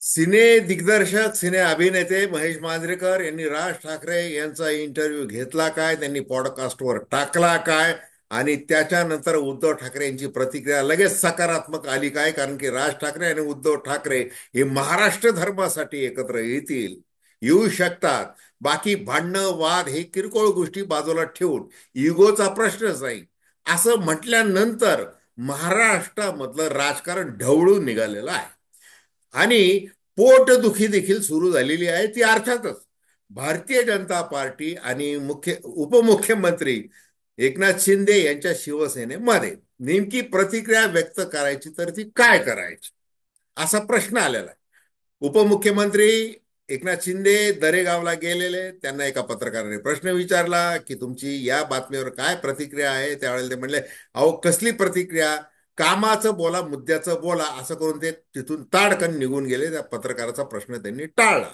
सिने दिग्दर्शक सिने अभिनेते महेश मांजरेकर यांनी राज ठाकरे यांचा इंटरव्ह्यू घेतला काय, त्यांनी पॉडकास्टवर टाकला काय आणि त्याच्यानंतर उद्धव ठाकरे यांची प्रतिक्रिया लगेच सकारात्मक आली काय? कारण की राज ठाकरे आणि उद्धव ठाकरे हे महाराष्ट्र धर्मासाठी एकत्र येऊ शकतात. बाकी भांडणं वाद हे किरकोळ गोष्टी बाजूला ठेवून इगोचा प्रश्नच नाही असं म्हटल्यानंतर महाराष्ट्रामधलं राजकारण ढवळून निघालेलं आहे आणि पोटदुखी देखील सुरू झालेली आहे. ती अर्थातच भारतीय जनता पार्टी आणि उपमुख्यमंत्री एकनाथ शिंदे यांच्या शिवसेनेमध्ये नेमकी प्रतिक्रिया व्यक्त करायची तर ती काय करायची असा प्रश्न आलेला आहे. उपमुख्यमंत्री एकनाथ शिंदे दरेगावला गेलेले, त्यांना एका पत्रकाराने प्रश्न विचारला की तुमची या बातमीवर काय प्रतिक्रिया आहे. त्यावेळेला ते म्हणले, अहो कसली प्रतिक्रिया, कामाचं बोला, मुद्द्याचं बोला, असं करून ते तिथून ताडकन निघून गेले. त्या पत्रकाराचा प्रश्न त्यांनी टाळला.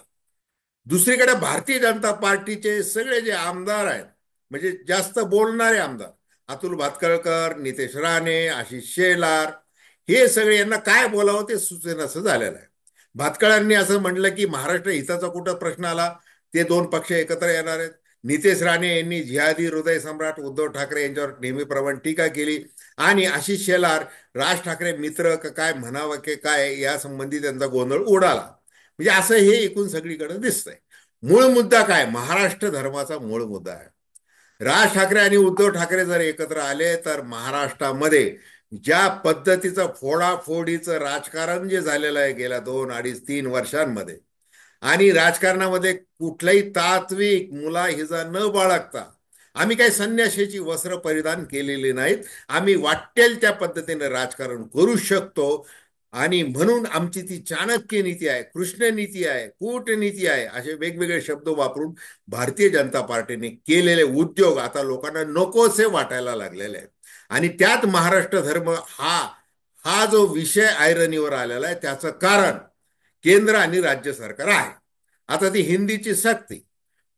दुसरीकडे भारतीय जनता पार्टीचे सगळे जे आमदार आहेत, म्हणजे जास्त बोलणारे आमदार, अतुल भातखळकर, नितेश राणे, आशिष शेलार, हे सगळे यांना काय बोलावं ते सुचेनासं झालेलं आहे. भातखळांनी असं म्हटलं की महाराष्ट्र हिताचा कुठं प्रश्न आला, ते दोन पक्ष एकत्र येणार आहेत. नितेश राणे यांनी जिहादी हृदय सम्राट उद्धव ठाकरे यांच्यावर नेहमीप्रमाणे टीका केली आणि आशिष शेलार राज ठाकरे मित्र काय म्हणावं की काय या संबंधी त्यांचा गोंधळ उडाला. म्हणजे असं हे एकूण सगळीकडे दिसतंय. मूळ मुद्दा काय? महाराष्ट्र धर्माचा मूळ मुद्दा आहे. राज ठाकरे आणि उद्धव ठाकरे जर एकत्र आले तर महाराष्ट्रामध्ये ज्या पद्धतीचं फोडाफोडीचं राजकारण जे झालेलं आहे गेल्या 2, 2.5, 3 वर्षांमध्ये, आणि राजकारणामध्ये कुठलाही तात्विक मुलाहिजा न बाळगता आम्ही काही संन्याशाची वस्त्र परिधान केलेली नाहीत. आम्ही वाटेल त्या पद्धतीने राजकारण करू शकतो आणि म्हणून आमची ती चाणक्य नीती आहे, कृष्ण नीती आहे, कूटनीती आहे, असे वेगवेगळे शब्द वापरून भारतीय जनता पार्टीने केलेले उद्योग आता लोकांना नकोसे वाटायला लागलेले आहेत. आणि त्यात महाराष्ट्र धर्म हा हा जो विषय ऐरणीवर आलेला आहे त्याचं कारण केंद्र आणि राज्य सरकार आहे. आता ती हिंदीची सक्ती,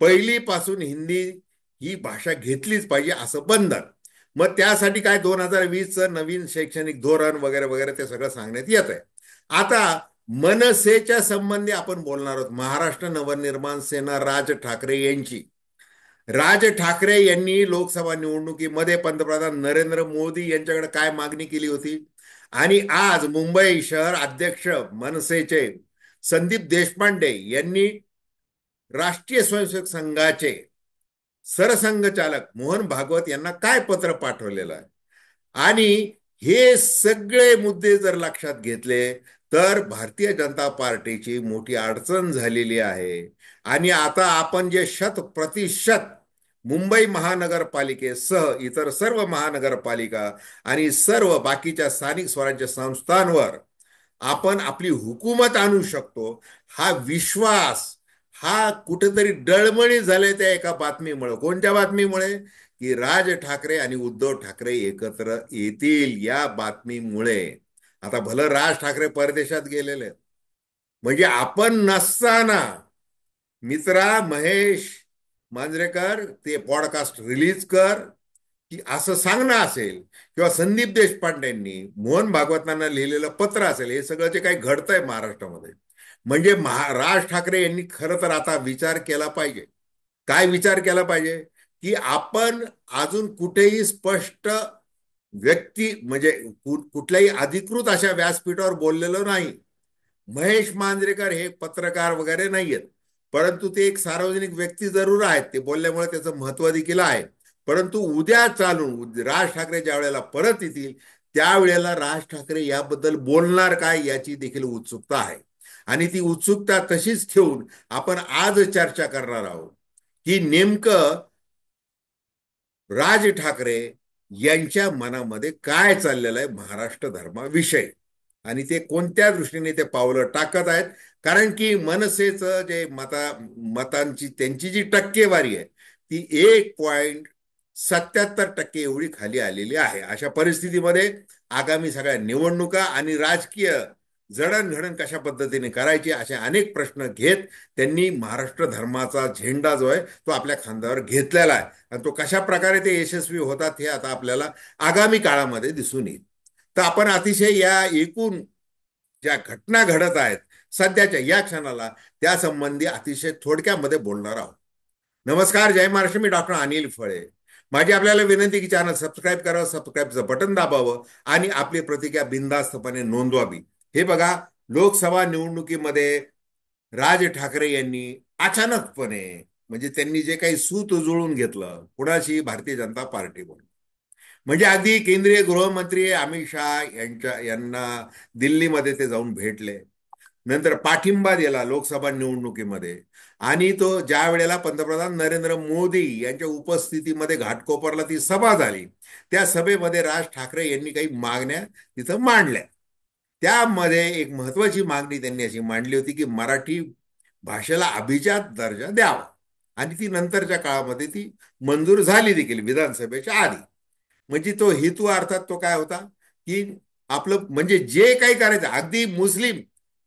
पहिलीपासून हिंदी ही भाषा घेतलीच पाहिजे असं बंधन. मग त्यासाठी काय 2020चं नवीन शैक्षणिक धोरण वगैरे वगैरे ते सगळं सांगण्यात येत आहे. आता मनसेच्या संबंधी आपण बोलणार आहोत. महाराष्ट्र नवनिर्माण सेना राज ठाकरे यांची, राज ठाकरे यांनी लोकसभा निवडणुकीमध्ये पंतप्रधान नरेंद्र मोदी यांच्याकडे काय मागणी केली होती आणि आज मुंबई शहर अध्यक्ष मनसेचे संदीप देशपांडे यांनी राष्ट्रीय स्वयंसेवक संघाचे सरसंघचालक मोहन भागवत यांना काय पत्र पाठवलेलं आहे. आणि हे सगळे मुद्दे जर लक्षात घेतले तर भारतीय जनता पार्टीची मोठी अडचण झालेली आहे. आणि आता आपण जे 100% मुंबई महानगरपालिकेसह इतर सर्व महानगरपालिका आणि सर्व बाकीच्या स्थानिक स्वराज्य संस्थांवर आपण आपली हुकूमत आणू शकतो, हा विश्वास हा कुठेतरी डळमळी झाले त्या एका बातमीमुळे. कोणत्या बातमीमुळे? की राज ठाकरे आणि उद्धव ठाकरे एकत्र येतील या बातमीमुळे. आता भलं राज ठाकरे परदेशात गेलेले, म्हणजे आपण नसताना मित्रा महेश मांजरेकर ते पॉडकास्ट रिलीज कर की असं सांगणं असेल, किंवा संदीप देशपांडेंनी मोहन भागवतांना लिहिलेलं पत्र असेल, हे सगळं जे काही घडतंय महाराष्ट्रामध्ये, म्हणजे राज ठाकरे यांनी खरं तर आता विचार केला पाहिजे. काय विचार केला पाहिजे? की आपण अजून कुठेही स्पष्ट व्यक्ती म्हणजे कुठल्याही अधिकृत अशा व्यासपीठावर बोललेलो नाही. महेश मांजरेकर हे पत्रकार वगैरे नाहीयेत, परंतु ते एक सार्वजनिक व्यक्ती जरूर आहेत. ते बोलल्यामुळे त्याचं महत्व देखील आहे. परंतु उद्या चालून राज ठाकरे ज्या वेळेला परत येतील त्यावेळेला राज ठाकरे याबद्दल बोलणार काय याची देखील उत्सुकता आहे. आणि ती उत्सुकता तशीच ठेवून आपण आज चर्चा करणार आहोत की नेमकं राज ठाकरे यांच्या मनामध्ये काय चाललेलं आहे महाराष्ट्र धर्माविषयी आणि ते कोणत्या दृष्टीने ते पावलं टाकत आहेत. कारण की मनसेचं जे मतांची त्यांची जी टक्केवारी आहे ती 1.77% एवढी खाली आलेली आहे. अशा परिस्थितीमध्ये आगामी सगळ्या निवडणुका आणि राजकीय जडणघडण कशा पद्धतीने करायची असे अनेक प्रश्न घेत त्यांनी महाराष्ट्र धर्माचा झेंडा जो आहे तो आपल्या खांद्यावर घेतलेला आहे. आणि तो कशा प्रकारे ते यशस्वी होतात हे आता आपल्याला आगामी काळामध्ये दिसून येईल. तर आपण अतिशय या एकूण ज्या घटना घडत आहेत सध्याच्या या क्षणाला त्या संबंधी अतिशय थोडक्यामध्ये बोलणार आहोत. नमस्कार, जय महाराष्ट्र. मी डॉक्टर अनिल फळे. माझी आपल्याला विनंती की चॅनल सबस्क्राईब करावं, सबस्क्राईबचं बटन दाबावं आणि आपली प्रतिक्रिया बिनधास्तपणे नोंदवावी. हे बघा, लोकसभा निवडणुकीमध्ये राज ठाकरे यांनी अचानकपणे म्हणजे त्यांनी जे काही सूत जुळून घेतलं कुणाशी, भारतीय जनता पार्टी म्हणून. म्हणजे अगदी केंद्रीय गृहमंत्री अमित शहा यांना दिल्लीमध्ये ते जाऊन भेटले, नंतर पाठिंबा दिला लोकसभा निवडणुकीमध्ये. आणि तो ज्या वेळेला पंतप्रधान नरेंद्र मोदी यांच्या उपस्थितीमध्ये घाटकोपरला ती सभा झाली, त्या सभेमध्ये राज ठाकरे यांनी काही मागण्या तिथं मांडल्या. त्यामध्ये एक महत्वाची मागणी त्यांनी अशी मांडली होती की मराठी भाषेला अभिजात दर्जा द्यावा. आणि ती नंतरच्या काळामध्ये ती मंजूर झाली देखील विधानसभेच्या आधी. म्हणजे तो हेतू अर्थात तो काय होता की आपलं म्हणजे जे काही करायचं, अगदी मुस्लिम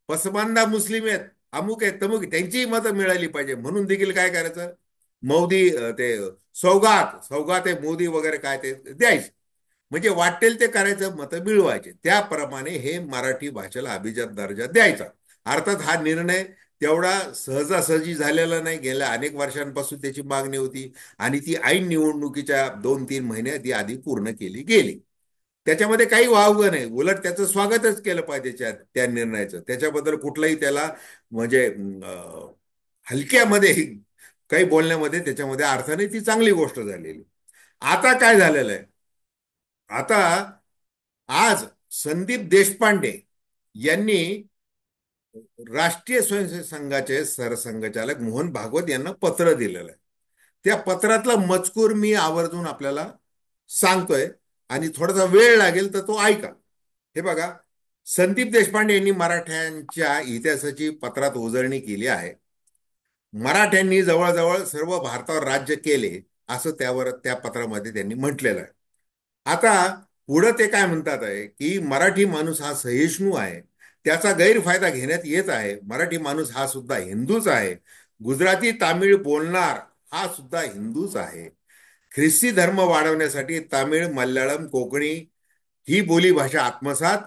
पसमानदा मुस्लिम आहेत, अमुक आहेत, तमुक आहेत, त्यांचीही मतं मिळाली पाहिजे म्हणून देखील काय करायचं, मोदी ते सौगात सौगात आहे मोदी वगैरे काय ते द्यायचे. म्हणजे वाटेल ते करायचं, मतं मिळवायचे. त्याप्रमाणे हे मराठी भाषेला अभिजात दर्जा द्यायचा. अर्थात हा निर्णय तेवढा सहजासहजी झालेला नाही. गेल्या अनेक वर्षांपासून त्याची मागणी होती आणि ती ऐन निवडणुकीच्या 2-3 महिन्यात ती आधी पूर्ण केली गेली. त्याच्यामध्ये काही वावगं नाही, उलट त्याचं स्वागतच केलं पाहिजे त्या निर्णयाचं. त्याच्याबद्दल कुठलाही त्याला म्हणजे हलक्यामध्ये काही बोलण्यामध्ये त्याच्यामध्ये अर्थ नाही. ती चांगली गोष्ट झालेली. आता काय झालेलं आहे, आता आज संदीप देशपांडे यांनी राष्ट्रीय स्वयंसेवक संघाचे सरसंघचालक मोहन भागवत यांना पत्र दिलेलं आहे. त्या पत्रातला मजकूर मी आवर्जून आपल्याला सांगतोय आणि थोडासा वेळ लागेल तर तो ऐका. हे बघा, संदीप देशपांडे यांनी मराठ्यांच्या इतिहासाची पत्रात उजळणी केली आहे. मराठ्यांनी जवळजवळ सर्व भारतावर राज्य केले असं त्या पत्रामध्ये त्यांनी म्हटलेलं आहे. आता पुढं ते काय म्हणतात आहे की मराठी माणूस हा सहिष्णू आहे, त्याचा गैरफायदा घेण्यात येत आहे. मराठी माणूस हा सुद्धा हिंदूच आहे. गुजराती तामिळ बोलणार हा सुद्धा हिंदूच आहे. ख्रिस्ती धर्म वाढवण्यासाठी तामिळ, मल्याळम, कोकणी ही बोलीभाषा आत्मसात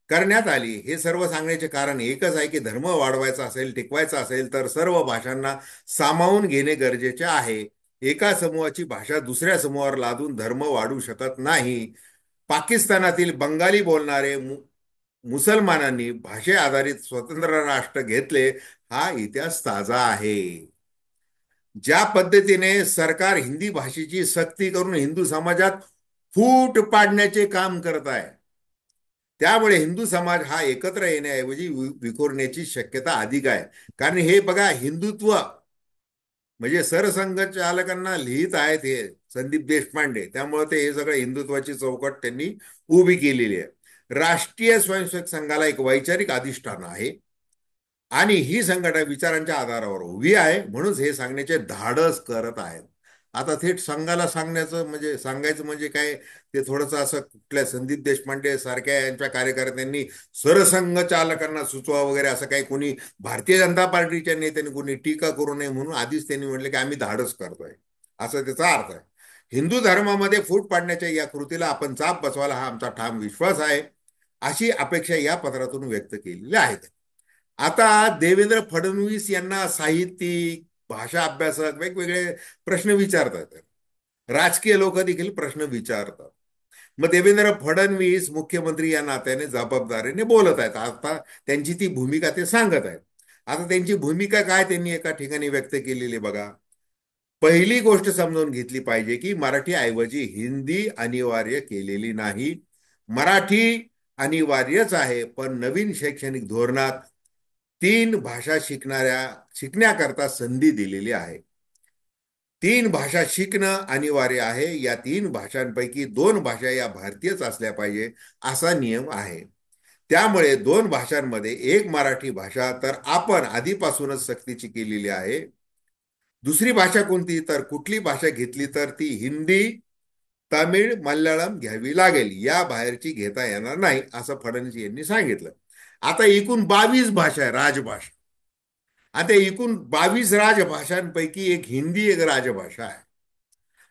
करण्यात आली. हे सर्व सांगण्याचे कारण एकच आहे की धर्म वाढवायचा असेल, टिकवायचा असेल तर सर्व भाषांना सामावून घेणे गरजेचे आहे. एका समूहाची भाषा दुसऱ्या समूहावर लादून धर्म वाढू शकत नाही. पाकिस्तानातील बंगाली बोलणारे मुसलमानांनी भाषे आधारित स्वतंत्र राष्ट्र घेतले, हा इतिहास ताजा आहे. ज्या पद्धतीने सरकार हिंदी भाषेची सक्ती करून हिंदू समाजात फूट पाडण्याचे काम करत आहे, त्यामुळे हिंदू समाज हा एकत्र येण्याऐवजी विखुरण्याची शक्यता अधिक आहे. कारण हे बघा, हिंदुत्व म्हणजे सरसंघचालकांना लिहित आहेत हे संदीप देशपांडे, त्यामुळे ते हे सगळं हिंदुत्वाची चौकट त्यांनी उभी केलेली आहे. राष्ट्रीय स्वयंसेवक संघाला एक वैचारिक अधिष्ठान आहे आणि ही संघटना विचारांच्या आधारावर उभी आहे, म्हणून हे सांगण्याचे धाडस करत आहेत. आता थेट संघाला सांगायचं म्हणजे काय, ते थोडंसं असं कुठल्या संदीप देशपांडे सारख्या यांच्या कार्यकर्त्यांनी सरसंघ चालकांना सुचवा वगैरे असं काही कोणी भारतीय जनता पार्टीच्या नेत्यांनी कोणी टीका करू नये म्हणून आधीच त्यांनी म्हटलं की आम्ही धाडस करतोय, असं त्याचा अर्थ आहे. हिंदू धर्मामध्ये फूट पाडण्याच्या या कृतीला आपण चाप बसवायला हा आमचा ठाम विश्वास आहे, अशी अपेक्षा या पत्रातून व्यक्त केलेली आहेत. आता देवेंद्र फडणवीस यांना साहित्यिक, भाषा अभ्यासक वेगवेगळे प्रश्न विचारतात, राजकीय लोक देखील प्रश्न विचारतात. मग देवेंद्र फडणवीस मुख्यमंत्री या नात्याने जबाबदारीने बोलत आहेत. आता त्यांची ती भूमिका ते सांगत आहेत. आता त्यांची भूमिका काय त्यांनी एका ठिकाणी व्यक्त केलेली बघा. पहिली गोष्ट समजून घेतली पाहिजे की मराठी ऐवजी हिंदी अनिवार्य केलेली नाही. मराठी अनिवार्यच आहे, पण नवीन शैक्षणिक धोरणात 3 भाषा शिकण्याकरता संधी दिलेली आहे. 3 भाषा शिकणं अनिवार्य आहे. या 3 भाषांपैकी 2 भाषा या भारतीयच असल्या पाहिजे असा नियम आहे. त्यामुळे 2 भाषांमध्ये एक मराठी भाषा तर आपण आधीपासूनच सक्तीची केलेली आहे. दुसरी भाषा कोणती, तर कुठली भाषा घेतली तर ती हिंदी, तामिळ, मल्याळम घ्यावी लागेल. या बाहेरची घेता येणार नाही असं फडणवीस यांनी सांगितलं. आता एकूण 22 भाषा आहे राजभाषा. आता एकूण 22 राजभाषांपैकी एक हिंदी एक राजभाषा आहे.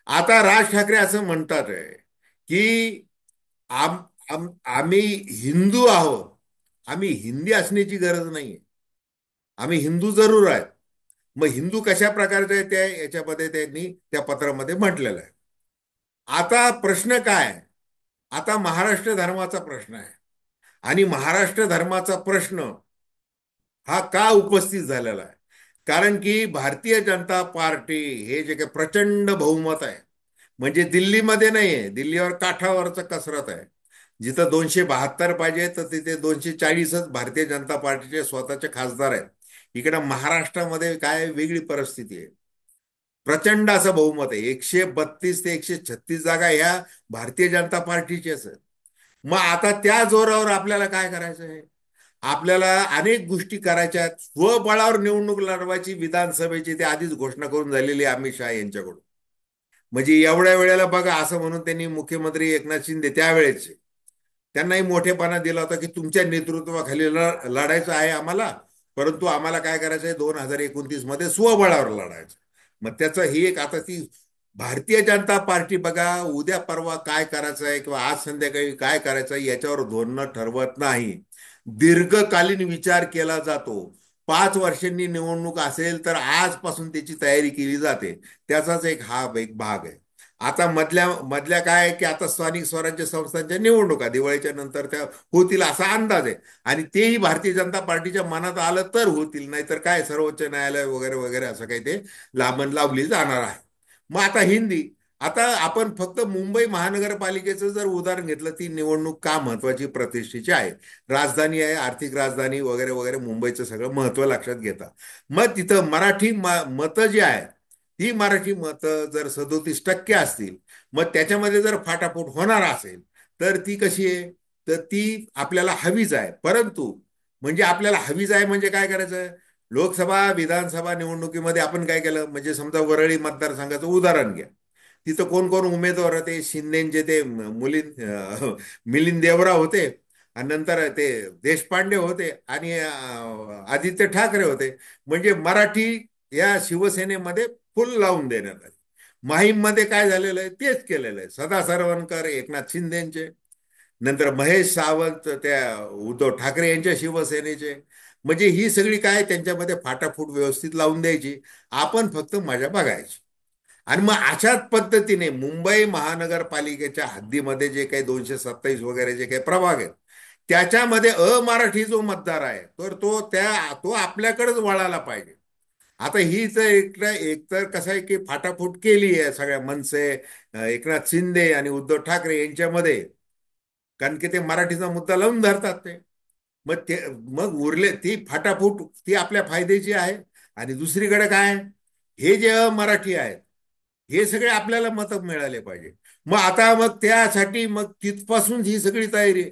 आता राज ठाकरे असं म्हणतात आहे की आम्ही हिंदू आहोत, आम्ही हिंदी असण्याची गरज नाहीये. आम्ही हिंदू जरूर आहेत. मग हिंदू कशा प्रकारचे आहे त्या याच्यामध्ये त्यांनी त्या पत्रामध्ये म्हटलेलं आहे. आता प्रश्न काय आहे? आता महाराष्ट्र धर्माचा प्रश्न आहे. आणि महाराष्ट्र धर्माचा प्रश्न हा का उपस्थित झालेला आहे? कारण की भारतीय जनता पार्टी हे जे काही प्रचंड बहुमत आहे, म्हणजे दिल्लीमध्ये नाही आहे, दिल्लीवर काठावरचं कसरत आहे. जिथं 272 पाहिजे तर तिथे 240च भारतीय जनता पार्टीचे स्वतःचे खासदार आहेत. इकडे महाराष्ट्रामध्ये काय वेगळी परिस्थिती आहे. प्रचंड असं बहुमत आहे. 132 ते 136 जागा ह्या भारतीय जनता पार्टीच्याच आहेत. मग आता त्या जोरावर आपल्याला काय करायचं आहे? आपल्याला अनेक गोष्टी करायच्या आहेत. स्वबळावर निवडणूक लढवायची विधानसभेची ते आधीच घोषणा करून झालेली आहे अमित शहा यांच्याकडून. म्हणजे एवढ्या वेळेला बघा असं म्हणून त्यांनी मुख्यमंत्री एकनाथ शिंदे त्यावेळेचे त्यांनाही मोठेपणा दिला होता की तुमच्या नेतृत्वाखाली लढायचं आहे आम्हाला, परंतु आम्हाला काय करायचं आहे 2029 मध्ये स्वबळावर लढायचं. मग त्याचं ही एक आता ती भारतीय जनता पार्टी बघा उद्या परवा काय करायचं आहे किंवा आज संध्याकाळी काय करायचं आहे याच्यावर धोरणं ठरवत नाही. दीर्घकालीन विचार केला जातो. 5 वर्षांनी निवडणूक असेल तर आजपासून त्याची तयारी केली जाते. त्याचाच एक भाग आहे. आता मधल्या मधल्या काय आहे की आता स्थानिक स्वराज्य संस्थांच्या निवडणुका दिवाळीच्या नंतर त्या होतील असा अंदाज आहे. आणि तेही भारतीय जनता पार्टीच्या मनात आलं तर होतील, नाहीतर काय सर्वोच्च न्यायालय वगैरे वगैरे असं काही ते लांबण लावली जाणार आहे. मग आता हिंदी, आता आपण फक्त मुंबई महानगरपालिकेचं जर उदाहरण घेतलं, ती निवडणूक का महत्वाची प्रतिष्ठेची आहे. राजधानी आहे, आर्थिक राजधानी वगैरे वगैरे, मुंबईचं सगळं महत्व लक्षात घेता. मग तिथं मराठी मतं जी आहेत, ही मराठी मतं जर 37% असतील, मग त्याच्यामध्ये जर फाटाफूट होणार असेल तर ती कशी आहे? तर ती आपल्याला हवीच आहे. परंतु म्हणजे आपल्याला हवीच आहे म्हणजे काय करायचं? लोकसभा विधानसभा निवडणुकीमध्ये आपण काय केलं, म्हणजे समजा वरळी मतदारसंघाचं उदाहरण घ्या. तिथं कोण कोण उमेदवार होते? शिंदेचे ते मिलिंद देवरा होते, आणि नंतर ते देशपांडे होते, आणि आदित्य ठाकरे होते. म्हणजे मराठी या शिवसेनेमध्ये फुल लावून देण्यात आली. माहीममध्ये काय झालेलं आहे तेच केलेलं आहे. सदा सरवणकर एकनाथ शिंदेचे, नंतर महेश सावंत त्या उद्धव ठाकरे यांच्या शिवसेनेचे. म्हणजे ही सगळी काय त्यांच्यामध्ये फाटाफूट व्यवस्थित लावून द्यायची, आपण फक्त मजा बघायची. आणि मग अशाच पद्धतीने मुंबई महानगरपालिकेच्या हद्दीमध्ये जे काही 227 वगैरे जे काही प्रभाग आहेत, त्याच्यामध्ये अमराठी जो मतदार आहे तर तो आपल्याकडेच वळायला पाहिजे. आता ही तर एकतर कसं आहे की फाटाफूट केली आहे सगळ्या मनसे, एकनाथ शिंदे आणि उद्धव ठाकरे यांच्यामध्ये, कारण की ते मराठीचा मुद्दा लावून धरतात ते. मग उरले ती फाटाफूट ती आपल्या फायद्याची आहे. आणि दुसरीकडे काय, हे जे मराठी आहेत हे सगळे आपल्याला मतं मिळाले पाहिजे. मग त्यासाठी मग तिथपासून ही सगळी तयारी आहे.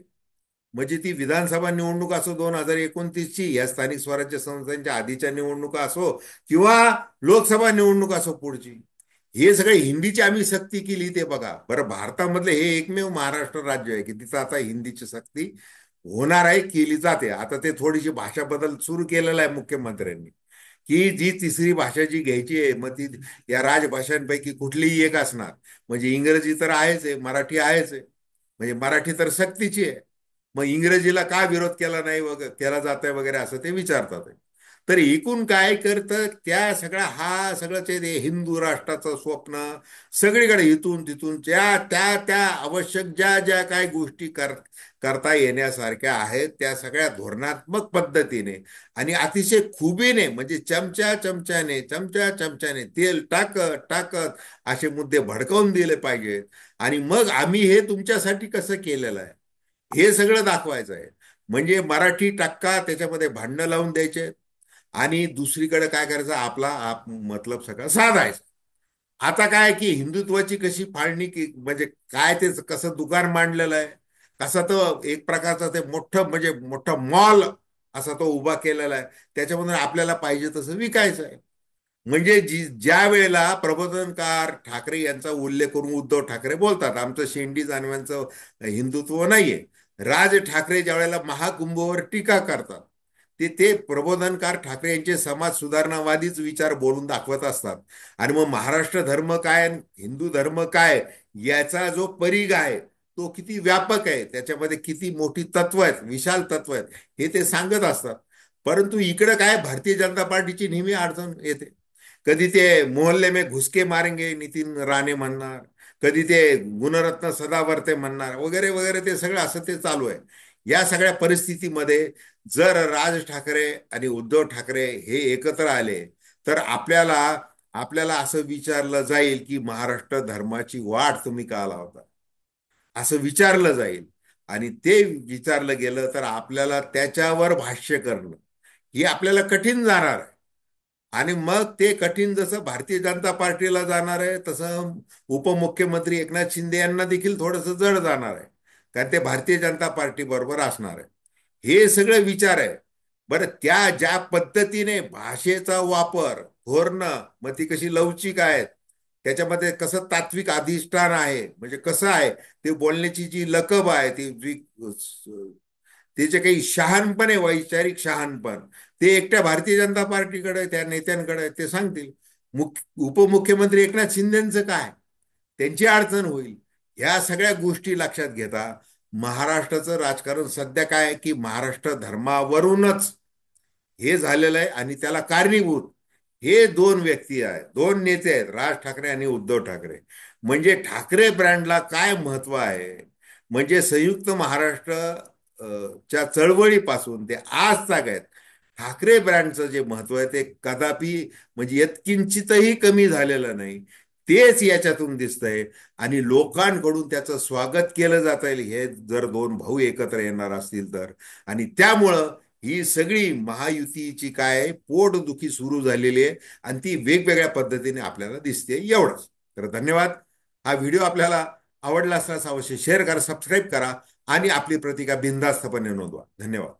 म्हणजे ती विधानसभा निवडणूक असो 2029ची, या स्थानिक स्वराज्य संस्थांच्या आधीच्या निवडणुका असो, किंवा लोकसभा निवडणूक असो पुढची, हे सगळे हिंदीची आम्ही सक्ती केली ते बघा बरं. भारतामधले हे एकमेव महाराष्ट्र राज्य आहे की तिथं आता हिंदीची सक्ती होणार आहे, केली जाते. आता ते थोडीशी भाषा बदल सुरू केलेला आहे मुख्यमंत्र्यांनी, की जी तिसरी भाषा जी घ्यायची आहे मग ती या राजभाषांपैकी कुठलीही एक असणार. म्हणजे इंग्रजी तर आहेच आहे, मराठी आहेच आहे, म्हणजे मराठी तर सक्तीची आहे. मग इंग्रजीला का विरोध केला नाही वगैरे केला जात आहे वगैरे असं ते विचारतात. तर एकूण काय करतं त्या सगळ्या हा सगळं ते हिंदू राष्ट्राचं स्वप्न सगळीकडे इथून तिथून त्या त्या त्या आवश्यक ज्या ज्या काय गोष्टी करता येण्यासारख्या आहेत त्या सगळ्या धोरणात्मक पद्धतीने आणि अतिशय खुबीने, म्हणजे चमच्या चमच्याने तेल टाकत टाकत असे मुद्दे भडकवून दिले पाहिजेत. आणि मग आम्ही हे तुमच्यासाठी कसं केलेलं आहे हे सगळं दाखवायचं आहे. म्हणजे मराठी टक्का त्याच्यामध्ये भांडणं लावून द्यायचे, आणि दुसरीकडे काय करायचं, आपला मतलब सगळं साधायचं. आता काय की हिंदुत्वाची कशी फाळणी की म्हणजे काय ते कसं दुकान मांडलेलं आहे, कसा तो एक प्रकारचा ते मोठं म्हणजे मोठा मॉल असा तो उभा केलेला आहे, त्याच्यामधून आपल्याला पाहिजे तसं विकायचं आहे. म्हणजे ज्या वेळेला प्रबोधनकार ठाकरे यांचा उल्लेख करून उद्धव ठाकरे बोलतात आमचं शेंडी जानव्यांचं हिंदुत्व नाहीये, राज ठाकरे ज्या वेळेला महाकुंभवर टीका करतात, ते प्रबोधनकार ठाकरे यांचे समाज सुधारणावादीच विचार बोलून दाखवत असतात. आणि मग महाराष्ट्र धर्म काय, हिंदू धर्म काय, याचा जो परिघ आहे तो किती व्यापक आहे, त्याच्यामध्ये किती मोठी तत्व आहेत, विशाल तत्व आहेत, हे ते सांगत असतात. परंतु इकडे काय भारतीय जनता पार्टीची नेहमी अडचण येते. कधी ते मोहल्ले में घुसके मारेंगे नितीन राणे म्हणणार, कधी ते गुणरत्न सदावर्ते म्हणणार, वगैरे वगैरे, ते सगळं असं ते चालू आहे. या सगळ्या परिस्थितीमध्ये जर राज ठाकरे आणि उद्धव ठाकरे हे एकत्र आले तर आपल्याला आपल्याला असं विचारलं जाईल की महाराष्ट्र धर्माची वाट तुम्ही का लावता, असं विचारलं जाईल. आणि ते विचारलं गेलं तर आपल्याला त्याच्यावर भाष्य करणं ही आपल्याला कठीण जाणार आहे. आणि मग ते कठीण जसं भारतीय जनता पार्टीला जाणार आहे तसं उपमुख्यमंत्री एकनाथ शिंदे यांना देखील थोडंसं जड जाणार आहे, कारण ते भारतीय जनता पार्टी बरोबर असणार आहे. हे सगळे विचार आहे. बरं, त्या ज्या पद्धतीने भाषेचा वापर, धोरणं मग ती कशी लवचिक आहेत, त्याच्यामध्ये कसं तात्विक अधिष्ठान आहे, म्हणजे कसं आहे ते बोलण्याची जी लकब आहे, ती जी ते जे काही शहाणपण आहे, वैचारिक शहाणपण, ते एकट्या भारतीय जनता पार्टीकडे, त्या नेत्यांकडे ते सांगतील. उपमुख्यमंत्री एकनाथ शिंदेचं काय, त्यांची अडचण होईल. ह्या सगळ्या गोष्टी लक्षात घेता महाराष्ट्राचं राजकारण सध्या काय आहे की महाराष्ट्र धर्मावरूनच हे झालेलं आहे. आणि त्याला कारणीभूत हे दोन व्यक्ती आहेत, दोन नेते आहेत, राज ठाकरे आणि उद्धव ठाकरे. म्हणजे ठाकरे ब्रँडला काय महत्व आहे, म्हणजे संयुक्त महाराष्ट्र च्या चळवळीपासून ते आज तागायत ठाकरे ब्रँडचं जे महत्व आहे ते कदापि म्हणजे यत्किंचितही कमी झालेलं नाही. तेच याच्यातून दिसतंय. आणि लोकांकडून त्याचं स्वागत केलं जात आहे, हे जर दोन भाऊ एकत्र येणार असतील तर. आणि त्यामुळं ही सगळी महायुतीची काय पोटदुखी सुरू झालेली आहे, आणि ती वेगवेगळ्या पद्धतीने आपल्याला दिसते. एवढंच. तर धन्यवाद. हा व्हिडिओ आपल्याला आवडला असल्यास अवश्य शेअर करा, सबस्क्राईब करा आणि आपली प्रतिक्रिया बिनधास्तपणे नोंदवा. धन्यवाद.